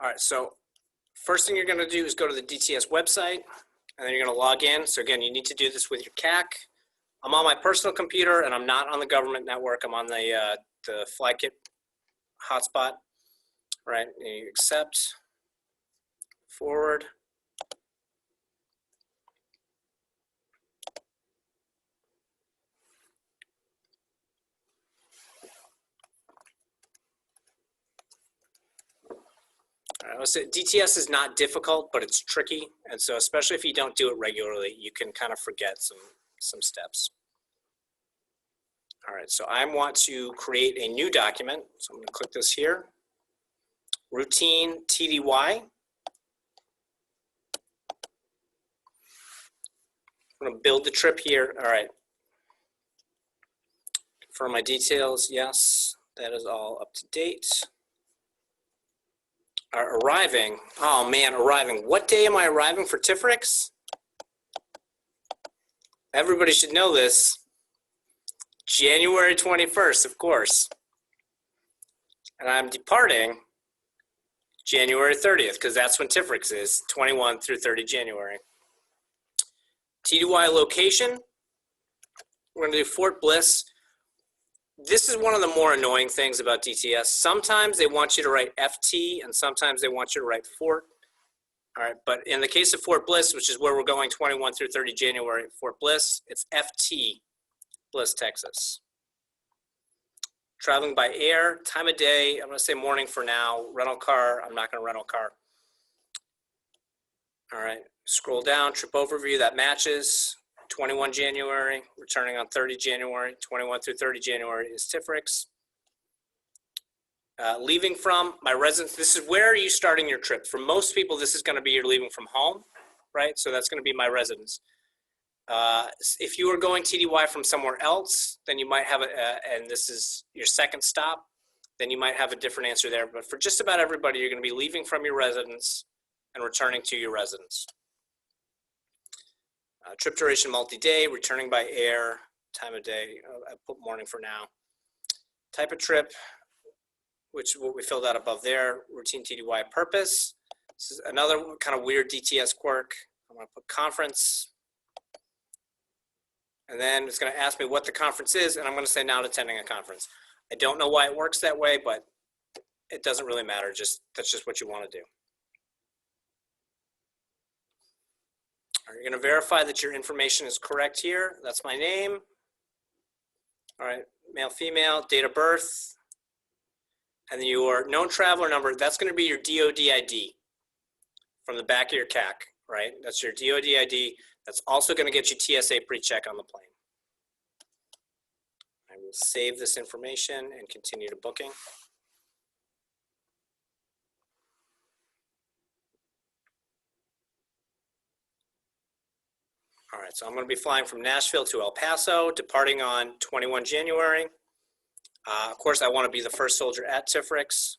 All right, so first thing you're going to do is go to the DTS website, and then you're going to log in. So again, you need to do this with your CAC. I'm on my personal computer, and I'm not on the government network. I'm on the FlyKit hotspot. All right, and you accept, forward. All right, so DTS is not difficult, but it's tricky, and so especially if you don't do it regularly, you can kind of forget some steps. All right, so I want to create a new document, so I'm going to click this here. Routine TDY. I'm going to build the trip here. All right. Confirm my details. Yes, that is all up to date. Arriving. Oh man, arriving. What day am I arriving for TFRX? Everybody should know this. January 21st, of course. And I'm departing January 30th, because that's when TFRX is, 21 through 30 January. TDY location, we're going to do Fort Bliss. This is one of the more annoying things about DTS. Sometimes they want you to write FT, and sometimes they want you to write Fort. All right, but in the case of Fort Bliss, which is where we're going 21 through 30 January, Fort Bliss, it's FT, Bliss, Texas. Traveling by air, time of day, I'm going to say morning for now. Rental car, I'm not going to rental car. All right, scroll down, trip overview, that matches. 21 January, returning on 30 January, 21 through 30 January is TFRX. Leaving from my residence, this is where are you starting your trip? For most people, this is going to be you're leaving from home, right? So that's going to be my residence. If you are going TDY from somewhere else, then you might have and this is your second stop, then you might have a different answer there. But for just about everybody, you're going to be leaving from your residence and returning to your residence. Trip duration multi-day, returning by air, time of day, I put morning for now. Type of trip, which is what we filled out above there, routine TDY purpose. This is another kind of weird DTS quirk. I'm going to put conference. And then it's going to ask me what the conference is, and I'm going to say not attending a conference. I don't know why it works that way, but it doesn't really matter. That's just what you want to do. You're going to verify that your information is correct here. That's my name. All right, male, female, date of birth. And then your known traveler number, that's going to be your DOD ID from the back of your CAC, right? That's your DOD ID. That's also going to get you TSA pre-check on the plane. I will save this information and continue to booking. All right, so I'm going to be flying from Nashville to El Paso, departing on 21 January. Of course, I want to be the first soldier at TFRX.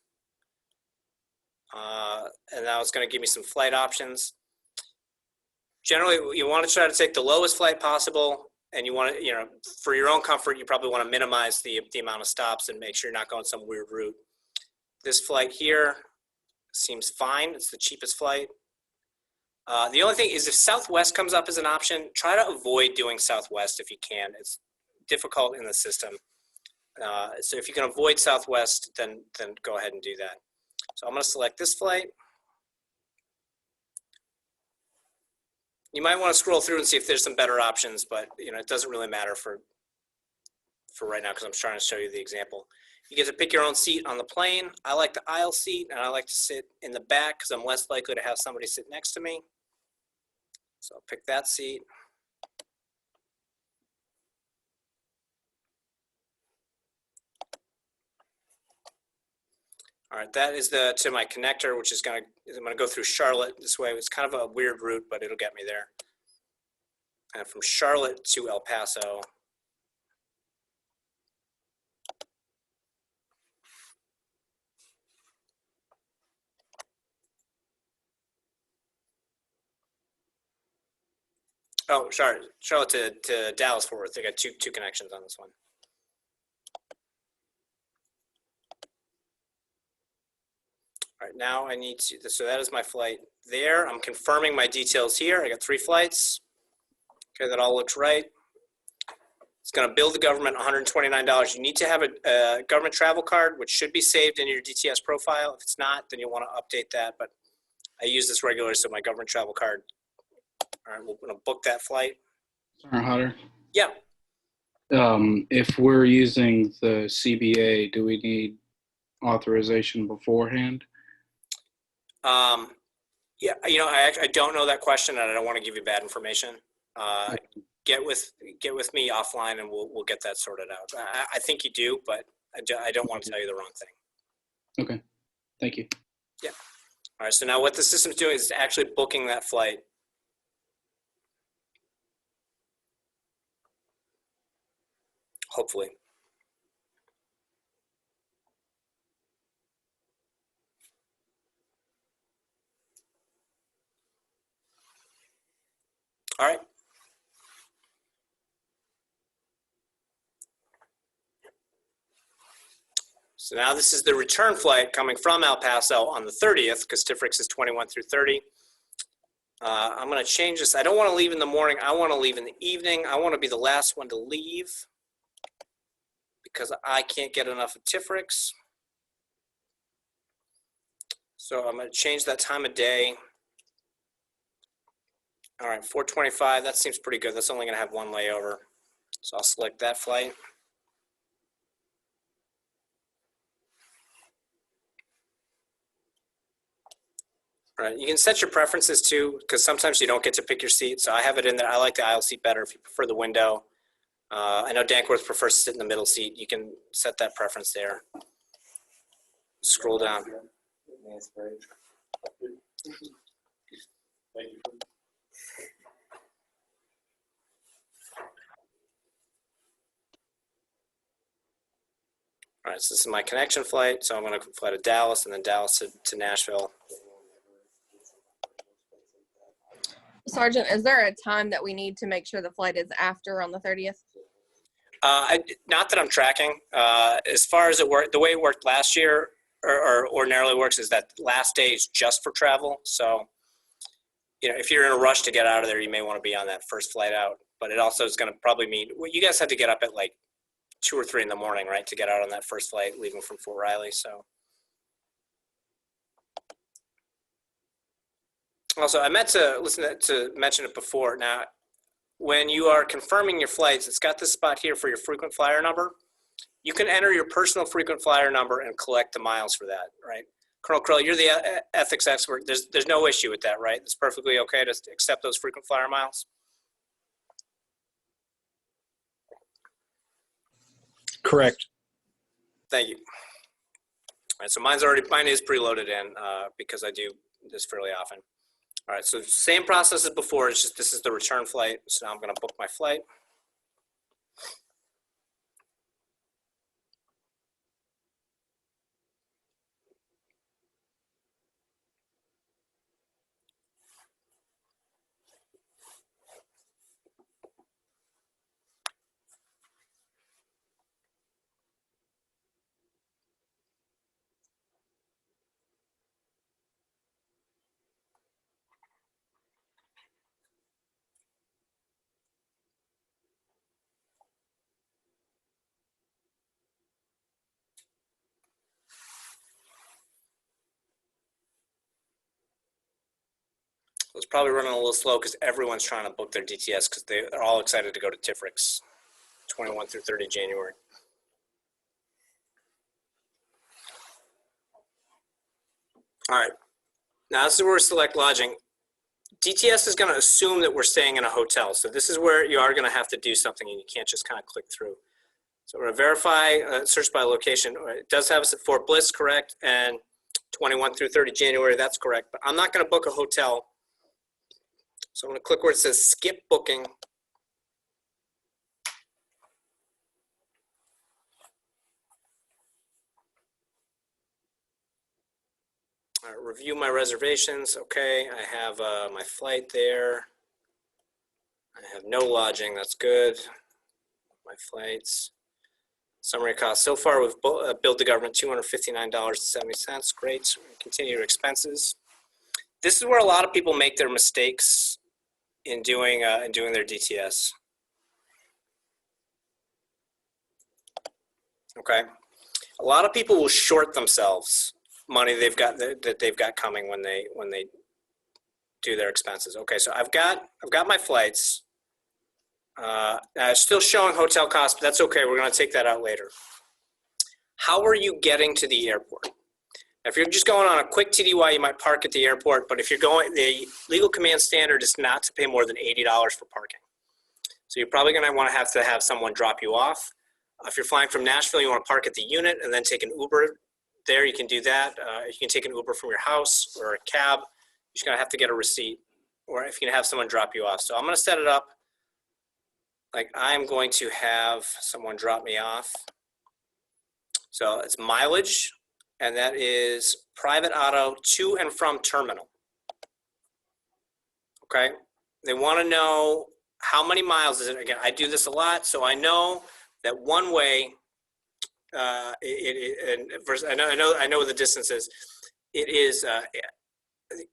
And now it's going to give me some flight options. Generally, you want to try to take the lowest flight possible, and you want to, for your own comfort, you probably want to minimize the amount of stops and make sure you're not going some weird route. This flight here seems fine. It's the cheapest flight. The only thing is if Southwest comes up as an option, try to avoid doing Southwest if you can. It's difficult in the system. So if you can avoid Southwest, then go ahead and do that. So I'm going to select this flight. You might want to scroll through and see if there's some better options, but it doesn't really matter for right now because I'm trying to show you the example. You get to pick your own seat on the plane. I like the aisle seat, and I like to sit in the back because I'm less likely to have somebody sit next to me. So I'll pick that seat. All right, that is to my connector, which is I'm gonna go through Charlotte this way. It's kind of a weird route, but it'll get me there. And from Charlotte to El Paso. Oh, Charlotte to Dallas Fort Worth. They got two connections on this one. All All right, now I need to, so that is my flight there. I'm confirming my details here. I got 3 flights. Okay, that all looks right. It's going to bill the government $129. You need to have a government travel card, which should be saved in your DTS profile. If it's not, then you'll want to update that. But I use this regularly, so my government travel card. All right, we're going to book that flight. Sergeant Hodder, Yeah. if we're using the CBA, do we need authorization beforehand? Yeah, you know, I don't know that question, and I don't want to give you bad information. Get with me offline, and we'll get that sorted out. I think you do, but I don't want to tell you the wrong thing. Okay, thank you. Yeah. All right. So now what the system's doing is actually booking that flight. Hopefully. All right. So now this is the return flight coming from El Paso on the 30th, because TFRX is 21 through 30. I'm going to change this. I don't want to leave in the morning. I want to leave in the evening. I want to be the last one to leave because I can't get enough of TFRX. So I'm going to change that time of day. All right, 4:25. That seems pretty good. That's only going to have 1 layover. So I'll select that flight. All right, you can set your preferences too, because sometimes you don't get to pick your seat. So I have it in there. I like the aisle seat better if you prefer the window. I know Dankworth prefers to sit in the middle seat. You can set that preference there. Scroll down. All right, so this is my connection flight. So I'm going to fly to Dallas and then Dallas to Nashville. Sergeant, is there a time that we need to make sure the flight is after on the 30th? Not that I'm tracking. As far as it worked, the way it worked last year, or ordinarily works, is that last day is just for travel. So, you know, if you're in a rush to get out of there, you may want to be on that first flight out. But it also is going to probably mean, well, you guys had to get up at like 2 or 3 in the morning, right, to get out on that first flight leaving from Fort Riley. So. Also, I meant to mention it before. Now, when you are confirming your flights, it's got this spot here for your frequent flyer number. You can enter your personal frequent flyer number and collect the miles for that, right? Colonel Krill, you're the ethics expert. There's no issue with that, right? It's perfectly okay to accept those frequent flyer miles? Correct. Thank you. All right, so mine is preloaded in because I do this fairly often. All right, so same process as before, it's just this is the return flight. So now I'm gonna book my flight. It's probably running a little slow because everyone's trying to book their DTS because they're all excited to go to TFRX 21 through 30 January. All right, now this is where we select lodging. DTS is going to assume that we're staying in a hotel. So this is where you are going to have to do something and you can't just kind of click through. So we're going to verify search by location. It does have us at Fort Bliss, correct? And 21 through 30 January, that's correct. But I'm not going to book a hotel. So I'm going to click where it says skip booking. All right, review my reservations. Okay, I have my flight there. I have no lodging. That's good. My flights. Summary of costs. So far, we've billed the government $259.70. Great. Continue expenses. This is where a lot of people make their mistakes in doing their DTS. Okay. A lot of people will short themselves money they've got that they've got coming when they do their expenses. Okay, so I've got my flights. It's still showing hotel costs, but that's okay. We're going to take that out later. How are you getting to the airport? If you're just going on a quick TDY, you might park at the airport, but if you're going, the legal command standard is not to pay more than $80 for parking. So you're probably going to want to have someone drop you off. If you're flying from Nashville, you want to park at the unit and then take an Uber there. You can do that. You can take an Uber from your house or a cab. You're just going to have to get a receipt, or if you can have someone drop you off. So I'm going to set it up like I'm going to have someone drop me off. So it's mileage, and that is private auto to and from terminal. Okay. They want to know how many miles is it. Again, I do this a lot, so I know that one way. I know what the distance is. It is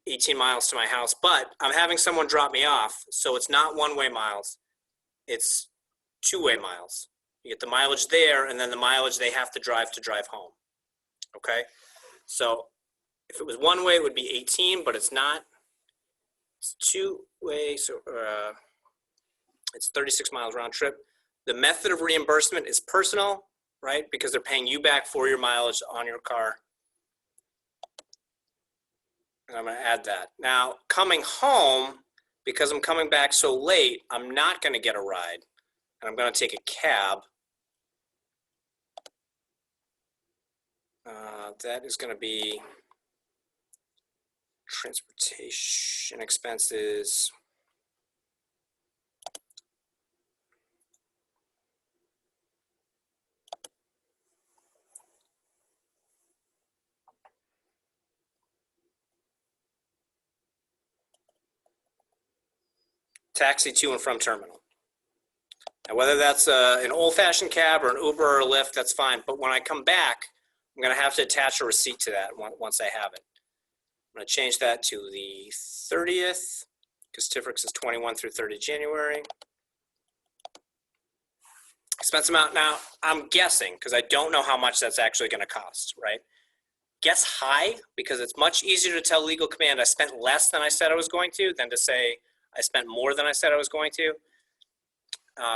18 miles to my house, but I'm having someone drop me off, so it's not one-way miles. It's two-way miles. You get the mileage there, and then the mileage they have to drive home. Okay, so if it was one way, it would be 18, but it's not. It's two-way, so it's 36 miles round trip. The method of reimbursement is personal, right? Because they're paying you back for your mileage on your car. And I'm going to add that. Now, coming home, because I'm coming back so late, I'm not going to get a ride. And I'm going to take a cab. That is going to be transportation expenses. Taxi to and from terminal. Now, whether that's an old-fashioned cab or an Uber or a Lyft, that's fine. But when I come back, I'm going to have to attach a receipt to that once I have it. I'm going to change that to the 30th, because TFRX is 21 through 30 January. Expense amount. Now, I'm guessing, because I don't know how much that's actually going to cost, right? Guess high, because it's much easier to tell legal command I spent less than I said I was going to than to say I spent more than I said I was going to.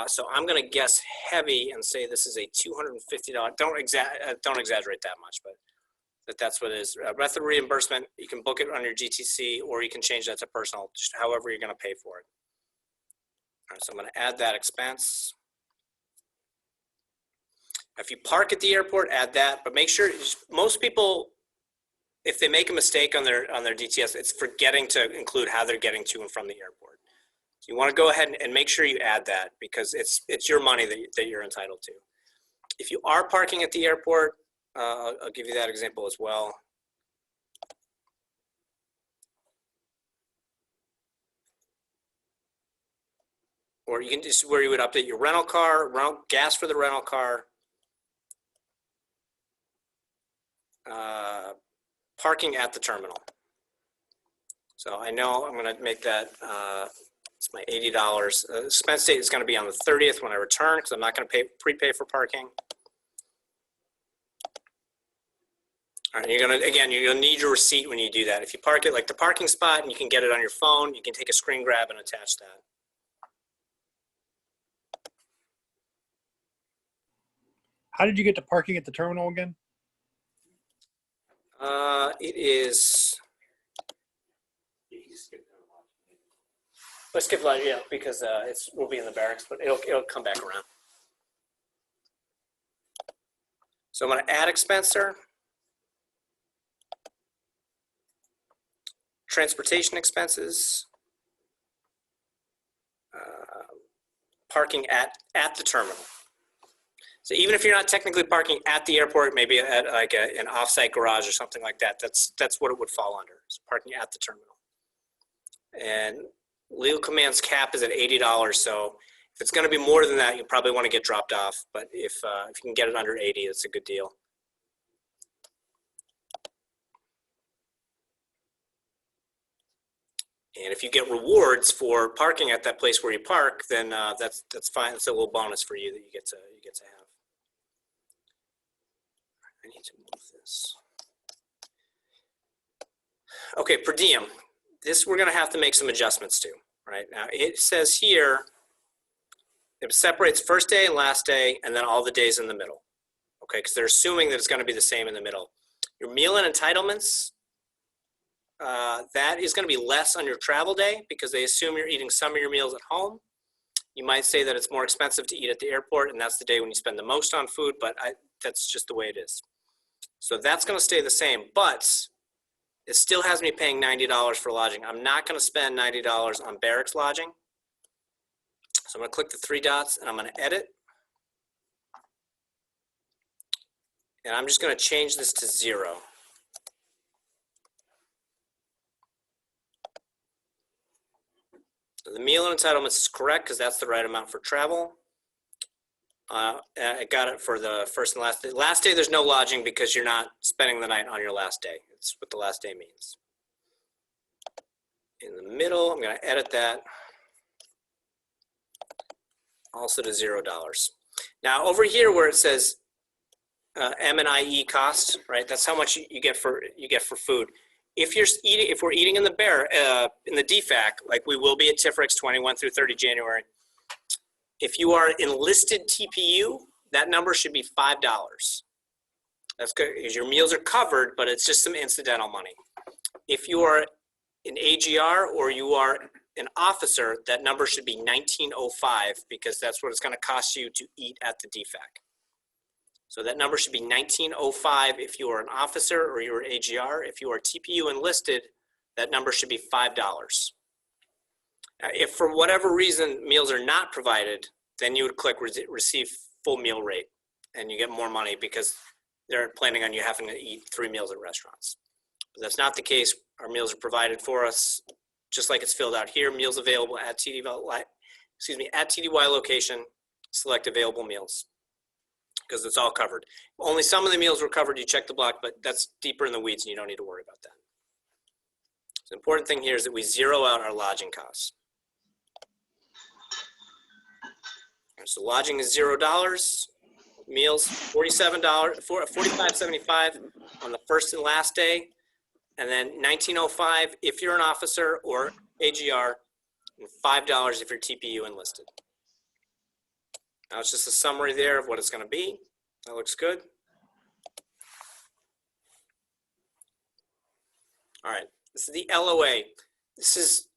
So I'm going to guess heavy and say this is a $250. Don't exaggerate that much, but that's what it is. Method of reimbursement, you can book it on your GTC, or you can change that to personal, just however you're going to pay for it. All right, so I'm going to add that expense. If you park at the airport, add that, but make sure, most people, if they make a mistake on their DTS, it's forgetting to include how they're getting to and from the airport. So you want to go ahead and make sure you add that, because it's your money that you're entitled to. If you are parking at the airport, I'll give you that example as well. Or you can just, where you would update your rental car, gas for the rental car, parking at the terminal. So I know I'm going to make that, it's my $80. Expense date is going to be on the 30th when I return, because I'm not going to prepay for parking. All right, you're going to, again, you'll need your receipt when you do that. If you park it like the parking spot and you can get it on your phone, you can take a screen grab and attach that. How did you get to parking at the terminal again? It is. Let's skip that, yeah, because we'll be in the barracks, but it'll come back around. So I'm going to add expenser, transportation expenses, parking at the terminal. So even if you're not technically parking at the airport, maybe at like an off-site garage or something like that, that's what it would fall under. So parking at the terminal. And legal command's cap is at $80. So If it's going to be more than that, you probably want to get dropped off. But if you can get it under 80, it's a good deal. And if you get rewards for parking at that place where you park, then that's fine. It's a little bonus for you that you get to have. I need to move this. Okay, per diem. This we're going to have to make some adjustments to. Right now, it says here it separates first day and last day, and then all the days in the middle. Okay, because they're assuming that it's going to be the same in the middle. Your meal and entitlements. That is going to be less on your travel day because they assume you're eating some of your meals at home. You might say that it's more expensive to eat at the airport, and that's the day when you spend the most on food, but that's just the way it is. So that's going to stay the same, but it still has me paying $90 for lodging. I'm not going to spend $90 on barracks lodging. So I'm going to click the three dots, and I'm going to edit. And I'm just going to change this to 0. The meal and entitlements is correct because that's the right amount for travel. I got it for the first and last day. Last day, there's no lodging because you're not spending the night on your last day. It's what the last day means. In the middle, I'm going to edit that. Also to $0. Now over here where it says M&IE cost, right? That's how much you get for food. If we're eating in the DFAC, like we will be at TFRX 21 through 30 January, if you are enlisted TPU, that number should be $5. That's good because your meals are covered, but it's just some incidental money. If you are an AGR or you are an officer, that number should be $19.05 because that's what it's going to cost you to eat at the DFAC. So that number should be $19.05 if you are an officer or you are AGR. If you are TPU enlisted, that number should be $5. Now, if for whatever reason meals are not provided, then you would click receive full meal rate and you get more money because they're planning on you having to eat 3 meals at restaurants. But that's not the case. Our meals are provided for us, just like it's filled out here. Meals available at TDY location, select available meals. Because it's all covered. Only some of the meals were covered, you check the block, but that's deeper in the weeds and you don't need to worry about that. So the important thing here is that we zero out our lodging costs. So lodging is $0, meals $47, $45.75 on the first and last day, and then $19.05 if you're an officer or AGR, and $5 if you're TPU enlisted. Now it's just a summary there of what it's going to be. That looks good. All right, this is the LOA. This is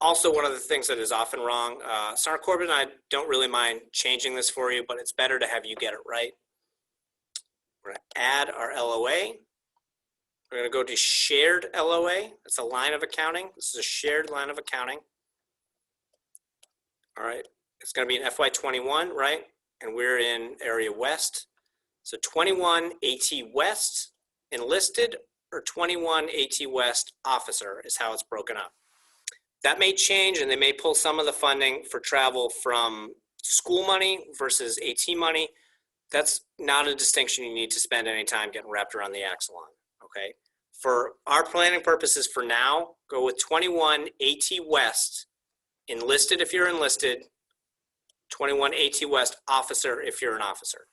also one of the things that is often wrong. Sergeant Corbett and I don't really mind changing this for you, but it's better to have you get it right. We're going to add our LOA. We're going to go to shared LOA. It's a line of accounting. This is a shared line of accounting. All right. It's going to be in FY21, right? And we're in Area West. So 21 AT West enlisted or 21 AT West officer is how it's broken up. That may change and they may pull some of the funding for travel from school money versus AT money. That's not a distinction you need to spend any time getting wrapped around the axle on, okay? For our planning purposes for now, go with 21 AT West enlisted if you're enlisted, 21 AT West officer if you're an officer.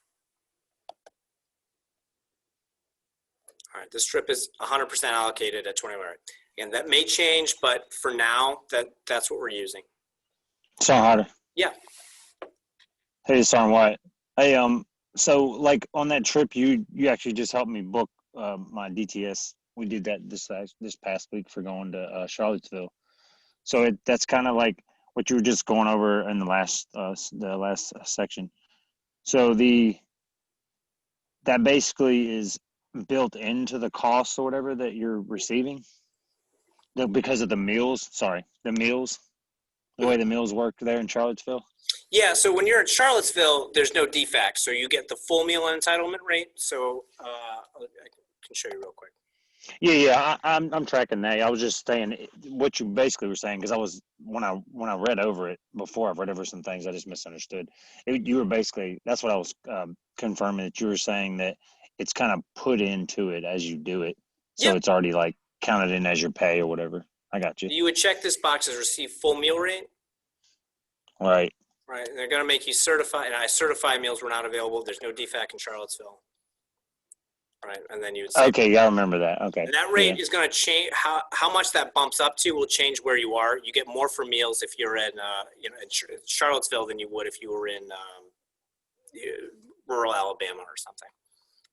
All right, this trip is 100% allocated at 21. Again, that may change, but for now, that's what we're using. Sergeant Hodder. Yeah. Hey, Sergeant White. Hey, so like on that trip, you actually just helped me book my DTS. We did that this past week for going to Charlottesville. So that's kind of like what you were just going over in the last section. So that basically is built into the cost or whatever that you're receiving because of the meals. Sorry, the way the meals work there in Charlottesville. Yeah, so when you're in Charlottesville, there's no DFAC, so you get the full meal entitlement rate. So I can show you real quick. Yeah. I'm tracking that. I was just saying what you basically were saying because I was when I read over it before, I've read over some things I just misunderstood. You were basically that's what I was confirming, that you were saying that it's kind of put into it as you do it, so Yep. it's already like counted in as your pay or whatever. I got you. You would check this box as receive full meal rate, Right. right? And they're going to make you certify, and I certify meals were not available. There's no DFAC in Charlottesville, right? And then you would say, Okay. Yeah, I remember that. Okay. and that rate is going to change. How much that bumps up to will change where you are. You get more for meals if you're in, in Charlottesville than you would if you were in rural Alabama or something.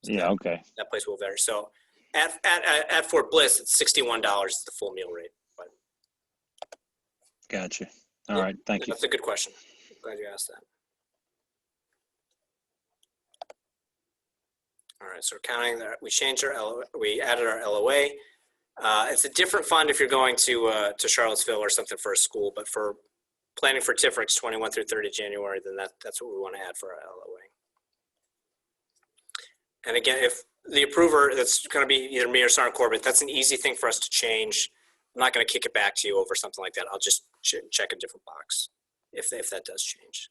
So Yeah. Okay. that place will vary. So at Fort Bliss, it's $61 is the full meal rate. But Gotcha. All right. Thank you. that's a good question. Glad you asked that. All right, so counting that, we changed our LOA, we added our LOA. It's a different fund if you're going to Charlottesville or something for a school, but for planning for TFRX 21 through 30 January, then that's what we want to add for our LOA. And again, if the approver, that's going to be either me or Sergeant Corbett, that's an easy thing for us to change. I'm not going to kick it back to you over something like that. I'll just check a different box if that does change.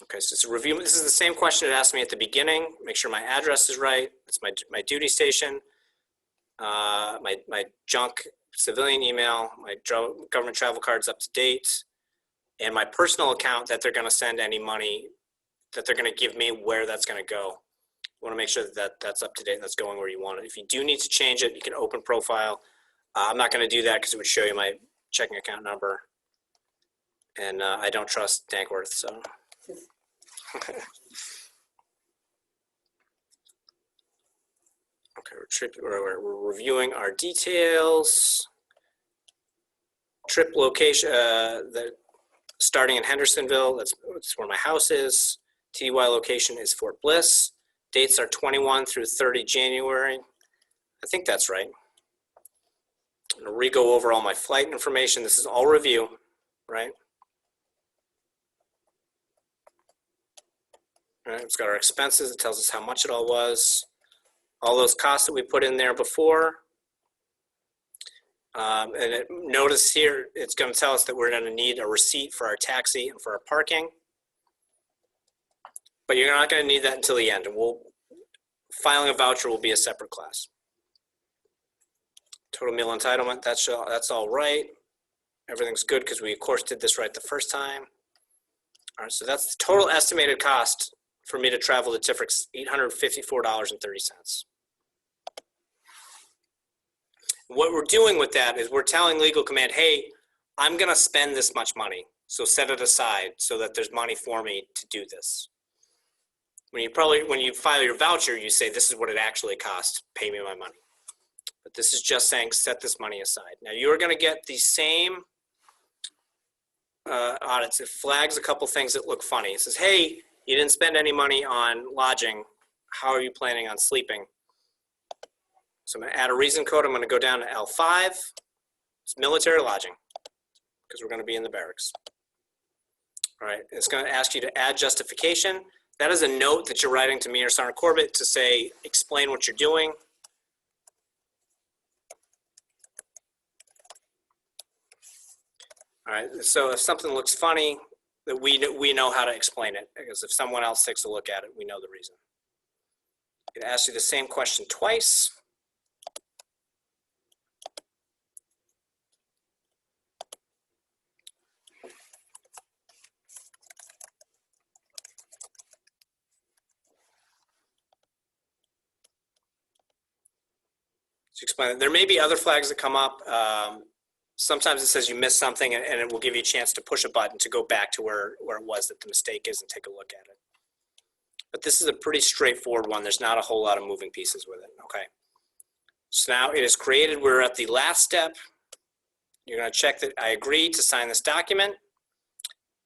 Okay, so it's a review. This is the same question it asked me at the beginning. Make sure my address is right. It's my duty station, my junk civilian email, my government travel card's up to date, and my personal account that they're going to send any money that they're going to give me, where that's going to go. You want to make sure that that's up to date and that's going where you want it. If you do need to change it, you can open profile. I'm not going to do that because it would show you my checking account number, and I don't trust Dankworth, so. Okay, we're reviewing our details. Trip location, starting in Hendersonville, that's where my house is. TY location is Fort Bliss. Dates are 21 through 30 January. I think that's right. I'm gonna re-go over all my flight information. This is all review, right? All right, it's got our expenses. It tells us how much it all was. All those costs that we put in there before. Notice here, it's going to tell us that we're going to need a receipt for our taxi and for our parking. But you're not going to need that until the end. And filing a voucher will be a separate class. Total meal entitlement, that's all right. Everything's good because we, of course, did this right the first time. All right, so that's the total estimated cost for me to travel to TFRX, $854.30. What we're doing with that is we're telling legal command, hey, I'm going to spend this much money, so set it aside so that there's money for me to do this. When you file your voucher, you say this is what it actually costs, pay me my money. But this is just saying set this money aside. Now you're going to get the same audits. It flags a couple things that look funny. It says, hey, you didn't spend any money on lodging. How are you planning on sleeping? So I'm going to add a reason code. I'm going to go down to L5. It's military lodging because we're going to be in the barracks. All right. It's going to ask you to add justification. That is a note that you're writing to me or Sergeant Corbett to say, explain what you're doing. All right. So if something looks funny, that we know how to explain it, because if someone else takes a look at it, we know the reason. It asks you the same question twice. To explain it. There may be other flags that come up. Sometimes it says you missed something, and it will give you a chance to push a button to go back to where it was that the mistake is and take a look at it. But this is a pretty straightforward one. There's not a whole lot of moving pieces with it. Okay. So now it is created. We're at the last step. You're going to check that I agree to sign this document.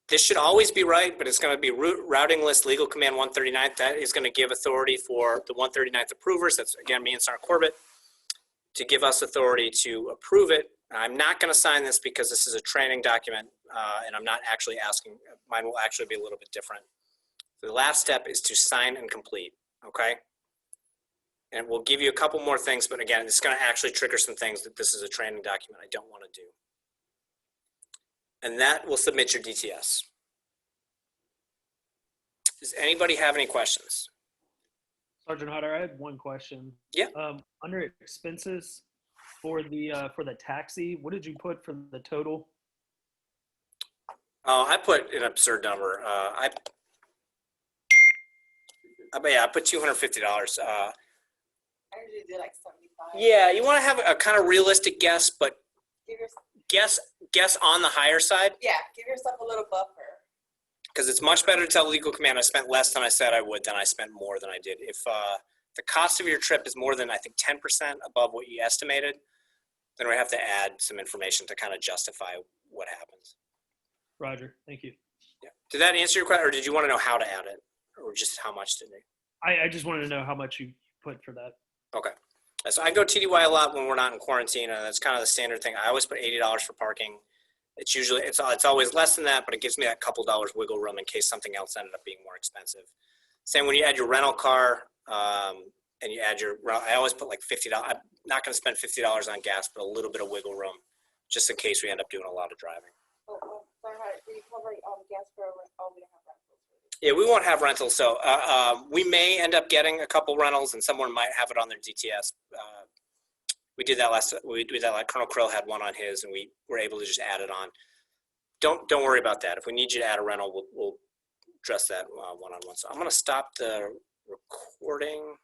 This should always be right, but it's going to be routing list legal command 139. That is going to give authority for the 139th approvers. That's, again, me and Sergeant Corbett, to give us authority to approve it. I'm not going to sign this because this is a training document, and I'm not actually asking. Mine will actually be a little bit different The last step is to sign and complete, okay? And we'll give you a couple more things, but again, it's going to actually trigger some things that this is a training document I don't want to do. And that will submit your DTS. Does anybody have any questions? Sergeant Hodder, I had one question. Yeah. Under expenses for the taxi, what did you put for the total? Oh, I put an absurd number. I put $250. I usually do like 75. Yeah, you want to have a kind of realistic guess, but Give yourself, guess on the higher side, yeah, give yourself a little buffer. because it's much better to tell legal command I spent less than I said I would than I spent more than I did. If the cost of your trip is more than, I think, 10% above what you estimated, then we have to add some information to kind of justify what happens. Roger, thank you. Yeah. Did that answer your question, or did you want to know how to add it, or just how much did it? I just wanted to know how much you put for that. Okay. So I go TDY a lot when we're not in quarantine, and that's kind of the standard thing. I always put $80 for parking. It's usually, it's always less than that, but it gives me that couple dollars wiggle room in case something else ended up being more expensive. Same when you add your rental car, and you add your, I always put like $50. I'm not going to spend $50 on gas, but a little bit of wiggle room, just in case we end up doing a lot of driving. Sorry, do you cover gas for, oh, we don't have rentals. Yeah, we won't have rentals, so we may end up getting a couple rentals, and someone might have it on their DTS. We did that like Colonel Krill had one on his, and we were able to just add it on. Don't worry about that. If we need you to add a rental, we'll address that one-on-one. So I'm going to stop the recording.